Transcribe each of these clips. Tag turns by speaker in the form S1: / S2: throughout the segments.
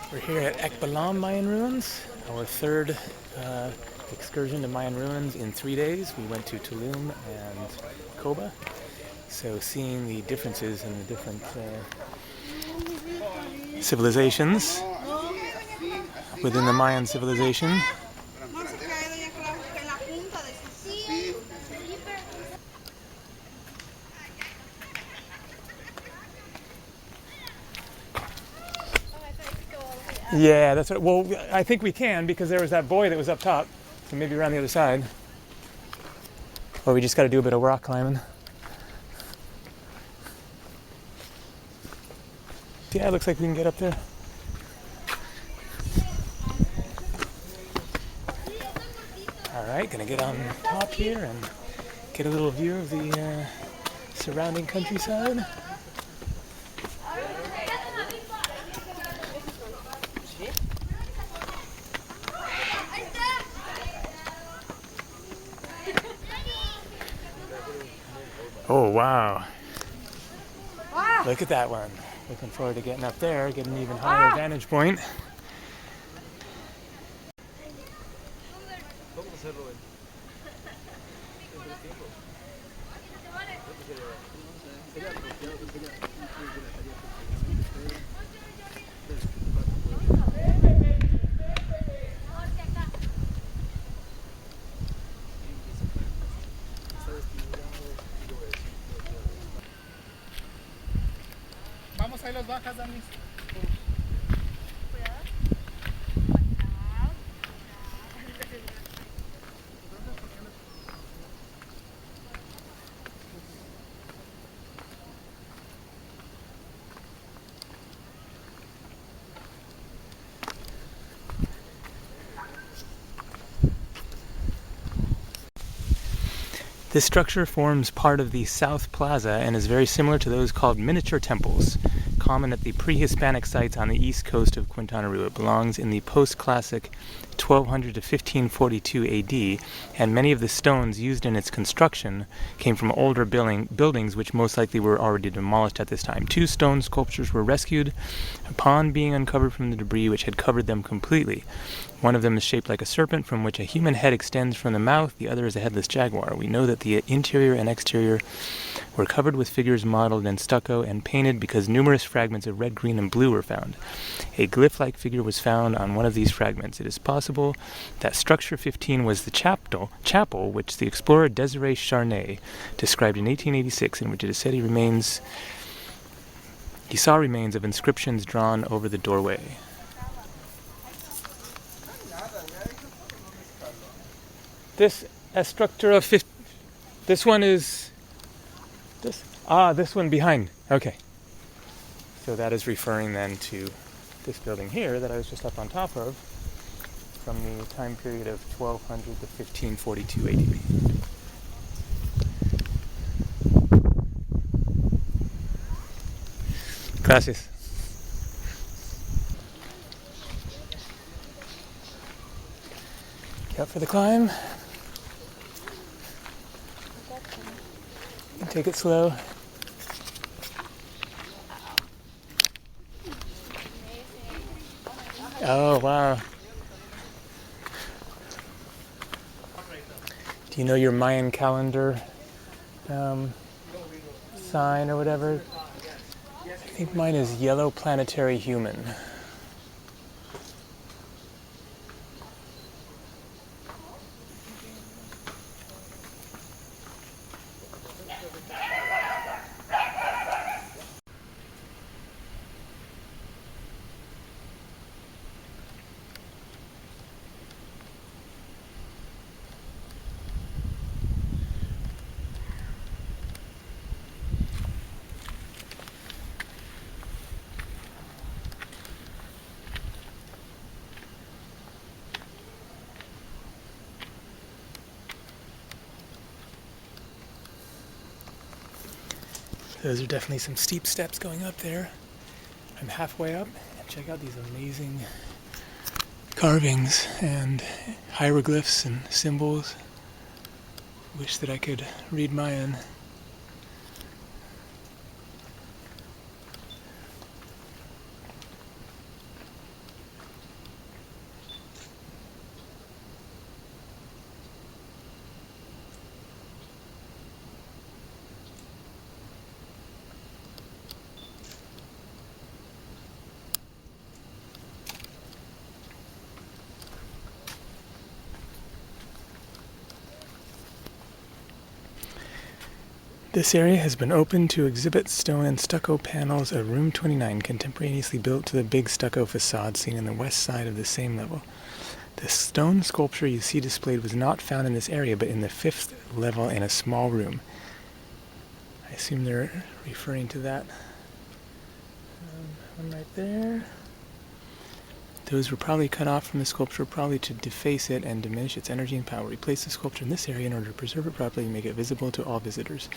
S1: We're here at Ek Balam Mayan ruins, our third excursion to Mayan ruins in 3 days. We went to Tulum and Koba, so seeing the differences in the different civilizations within the Mayan civilization. Yeah, that's what. Well, I think we can because there was that buoy that was up top, so maybe around the other side. Or we just got to do a bit of rock climbing. Yeah, it looks like we can get up there. All right, gonna get on top here and get a little view of the surrounding countryside. Oh, wow. Look at that one. Looking forward to getting up there, getting an even higher vantage point.
S2: Vamos ahí las bajas, Dani.
S1: This structure forms part of the South Plaza and is very similar to those called miniature temples, common at the pre-Hispanic sites on the east coast of Quintana Roo. It belongs in the post-classic 1200 to 1542 AD, and many of the stones used in its construction came from older buildings which most likely were already demolished at this time. 2 stone sculptures were rescued upon being uncovered from the debris which had covered them completely. One of them is shaped like a serpent from which a human head extends from the mouth. The other is a headless jaguar. We know that the interior and exterior were covered with figures modeled in stucco and painted because numerous fragments of red, green, and blue were found. A glyph-like figure was found on one of these fragments. It is possible that Structure 15 was the chapel which the explorer Desiree Charnay described in 1886, in which it is said he saw remains of inscriptions drawn over the doorway. This Estructura 15, this one is, this one behind, okay. So that is referring then to this building here that I was just up on top of from the time period of 1200 to 1542 AD. Gracias. Up for the climb. Take it slow. Oh, wow. Do you know your Mayan calendar sign or whatever? I think mine is yellow planetary human. Those are definitely some steep steps going up there. I'm halfway up, and check out these amazing carvings and hieroglyphs and symbols. Wish that I could read Mayan. This area has been opened to exhibit stone and stucco panels of room 29, contemporaneously built to the big stucco facade seen on the west side of the same level. The stone sculpture you see displayed was not found in this area, but in the 5th level in a small room. I assume they're referring to that one right there. Those were probably cut off from the sculpture, probably to deface it and diminish its energy and power. We placed the sculpture in this area in order to preserve it properly and make it visible to all visitors.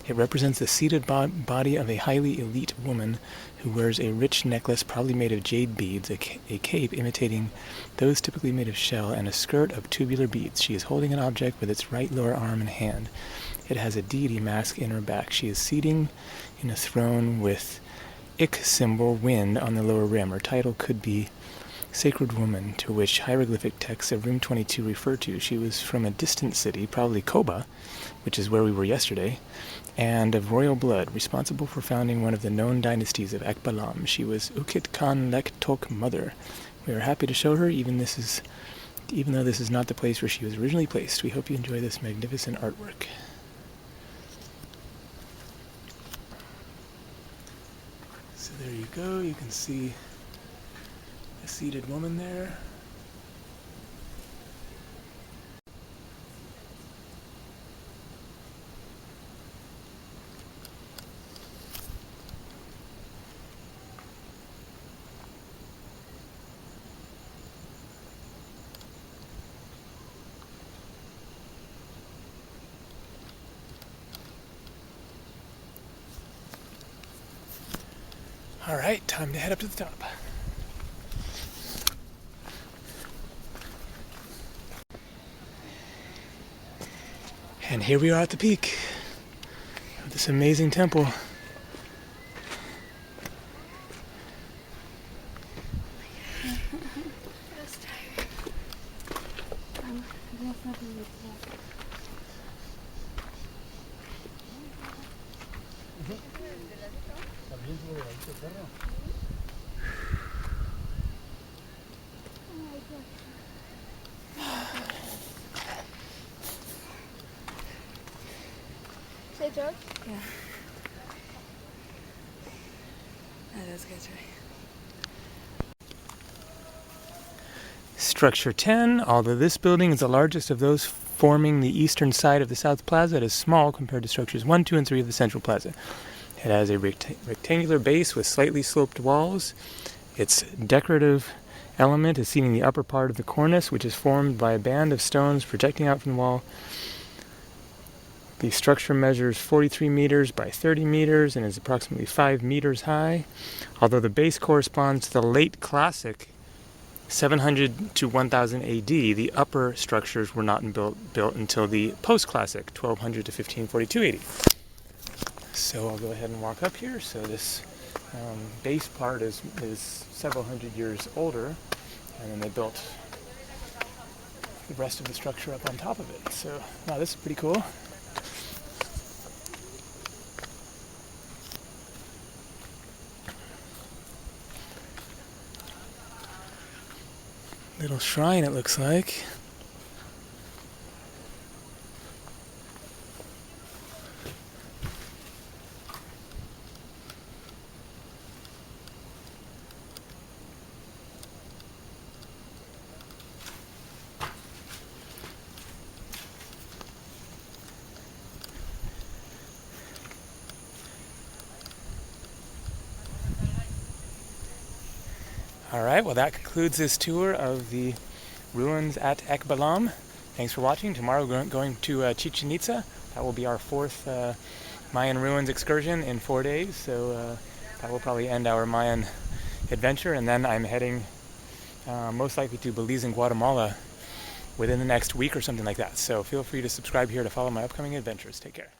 S1: It represents the seated body of a highly elite woman who wears a rich necklace, probably made of jade beads, a cape imitating those typically made of shell, and a skirt of tubular beads. She is holding an object with its right lower arm and hand. It has a deity mask in her back. She is seating in a throne with Ek symbol, wind, on the lower rim. Her title could be Sacred Woman, to which hieroglyphic texts of room 22 refer to. She was from a distant city, probably Koba, which is where we were yesterday, and of royal blood, responsible for founding one of the known dynasties of Ek Balam. She was Ukit Khan Lek Tok mother. We are happy to show her, even though this is not the place where she was originally placed. We hope you enjoy this magnificent artwork. So there you go, you can see a seated woman there. All right, time to head up to the top. And here we are at the peak of this amazing temple.
S3: Say George?
S4: Yeah. Oh, that's good, right?
S1: Structure 10, although this building is the largest of those forming the eastern side of the South Plaza, it is small compared to structures 1, 2, and 3 of the Central Plaza. It has a rectangular base with slightly sloped walls. Its decorative element is seen in the upper part of the cornice, which is formed by a band of stones projecting out from the wall. The structure measures 43 meters by 30 meters and is approximately 5 meters high. Although the base corresponds to the late classic 700 to 1000 AD, the upper structures were not built until the post-classic 1200 to 1542 AD. So I'll go ahead and walk up here. So this base part is several hundred years older, and then they built the rest of the structure up on top of it. So wow, this is pretty cool. Little shrine, it looks like. All right, well, that concludes this tour of the ruins at Ek Balam. Thanks for watching. Tomorrow we're going to Chichen Itza. That will be our 4th Mayan ruins excursion in 4 days. So that will probably end our Mayan adventure. And then I'm heading most likely to Belize and Guatemala within the next week or something like that. So feel free to subscribe here to follow my upcoming adventures. Take care.